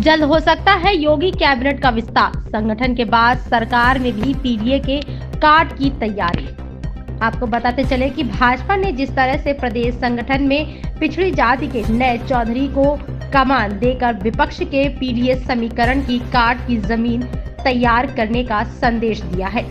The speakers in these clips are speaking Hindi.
जल्द हो सकता है योगी कैबिनेट का विस्तार। संगठन के बाद सरकार में भी पीडीए के काट की तैयारी। आपको बताते चले कि भाजपा ने जिस तरह से प्रदेश संगठन में पिछड़ी जाति के नए चौधरी को कमान देकर विपक्ष के पीडीए समीकरण की काट की जमीन तैयार करने का संदेश दिया है,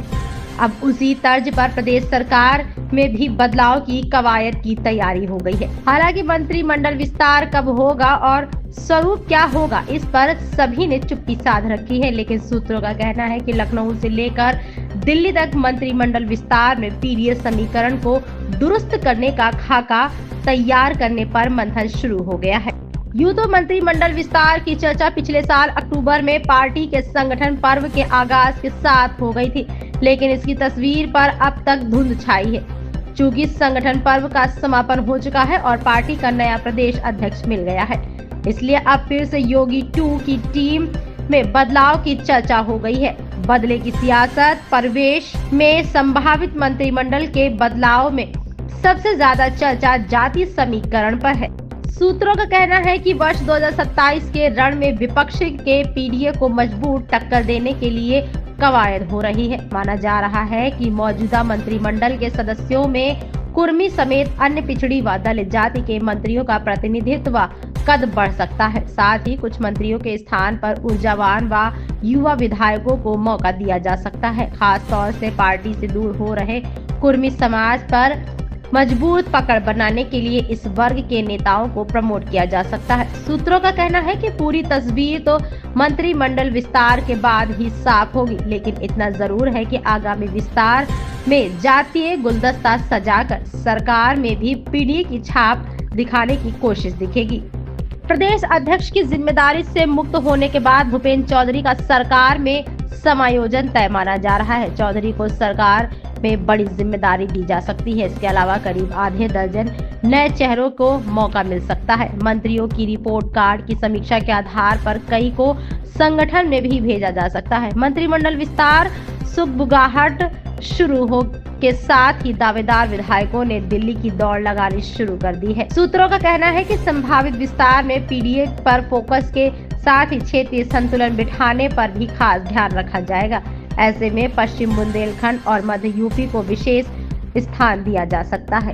अब उसी तर्ज पर प्रदेश सरकार में भी बदलाव की कवायद की तैयारी हो गई है। हालांकि मंत्रिमंडल विस्तार कब होगा और स्वरूप क्या होगा, इस पर सभी ने चुप्पी साध रखी है, लेकिन सूत्रों का कहना है कि लखनऊ से लेकर दिल्ली तक मंत्रिमंडल विस्तार में पीडीए समीकरण को दुरुस्त करने का खाका तैयार करने पर मंथन शुरू हो गया है। यूं तो मंत्रिमंडल विस्तार की चर्चा पिछले साल अक्टूबर में पार्टी के संगठन पर्व के आगाज के साथ हो गई थी, लेकिन इसकी तस्वीर पर अब तक धुंध छाई है। चूंकि संगठन पर्व का समापन हो चुका है और पार्टी का नया प्रदेश अध्यक्ष मिल गया है, इसलिए अब फिर से योगी 2 की टीम में बदलाव की चर्चा हो गई है। बदले की सियासत परिवेश में संभावित मंत्रिमंडल के बदलाव में सबसे ज्यादा चर्चा जाति समीकरण पर है। सूत्रों का कहना है कि वर्ष 2027 के रण में विपक्ष के पीडीए को मजबूत टक्कर देने के लिए कवायद हो रही है। माना जा रहा है कि मौजूदा मंत्रिमंडल के सदस्यों में कुर्मी समेत अन्य पिछड़ी व दलित जाति के मंत्रियों का प्रतिनिधित्व कद बढ़ सकता है। साथ ही कुछ मंत्रियों के स्थान पर ऊर्जावान व युवा विधायकों को मौका दिया जा सकता है। खास तौर से पार्टी से दूर हो रहे कुर्मी समाज पर मजबूत पकड़ बनाने के लिए इस वर्ग के नेताओं को प्रमोट किया जा सकता है। सूत्रों का कहना है कि पूरी तस्वीर तो मंत्रिमंडल विस्तार के बाद ही साफ होगी, लेकिन इतना जरूर है कि आगामी विस्तार में जातीय गुलदस्ता सजाकर सरकार में भी पीडीए की छाप दिखाने की कोशिश दिखेगी। प्रदेश अध्यक्ष की जिम्मेदारी से मुक्त होने के बाद भूपेंद्र चौधरी का सरकार में समायोजन तय माना जा रहा है। चौधरी को सरकार में बड़ी जिम्मेदारी दी जा सकती है। इसके अलावा करीब आधे दर्जन नए चेहरों को मौका मिल सकता है। मंत्रियों की रिपोर्ट कार्ड की समीक्षा के आधार पर कई को संगठन में भी भेजा जा सकता है। मंत्रिमंडल विस्तार सुगबुगाहट शुरू हो के साथ ही दावेदार विधायकों ने दिल्ली की दौड़ लगानी शुरू कर दी है। सूत्रों का कहना है कि संभावित विस्तार में पीडीए पर फोकस के साथ ही क्षेत्रीय संतुलन बिठाने पर भी खास ध्यान रखा जाएगा। ऐसे में पश्चिम बुंदेलखंड और मध्य यूपी को विशेष स्थान दिया जा सकता है।